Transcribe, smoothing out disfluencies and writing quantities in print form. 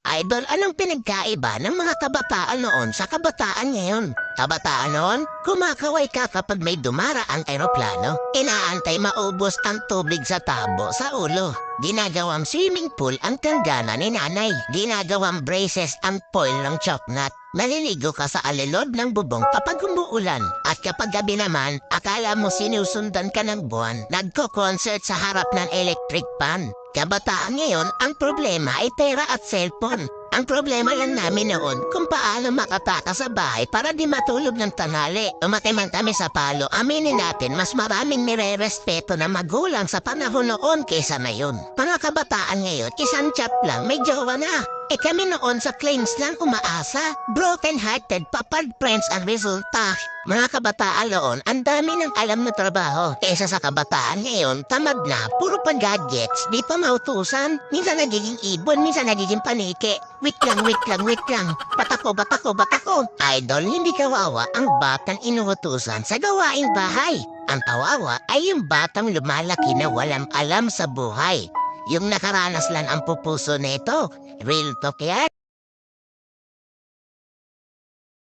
Idol, anong pinagkaiba ng mga kabataan noon sa kabataan ngayon? Kabataan noon, kumakaway ka kapag may dumaraang eroplano. Inaantay maubos ang tubig sa tabo sa ulo. Ginagawang swimming pool ang tanggana ni nanay. Ginagawang braces ang foil ng choknat. Naliligo ka sa alilod ng bubong kapag umuulan. At kapag gabi naman, akala mo sinusundan ka ng buwan. Nagko-concert sa harap ng electric pan. Kabataan ngayon, ang problema ay pera at cellphone. Ang problema lang namin noon kung paano makataka sa bahay para di matulog ng tanghali. Umatay man kami sa palo, aminin natin mas maraming nire-respeto na magulang sa panahon noon kaysa ngayon. Mga kabataan ngayon, isang chat lang, may jowa na. Kami noon sa claims lang umaasa. Broken-hearted, papad friends ang resulta. Mga kabataan noon, ang dami ng alam na trabaho. Kesa sa kabataan ngayon, tamad na, puro pa gadgets, di pa mautusan. Minsan nagiging ibon, minsan nagiging paniki. Wait lang. Batako. Idol, hindi kawawa ang batang inuutusan sa gawaing bahay. Ang kawawa ay yung batang lumalaki na walang alam sa buhay. Yung nakaranas lang ang pupuso nito. Real talk yan.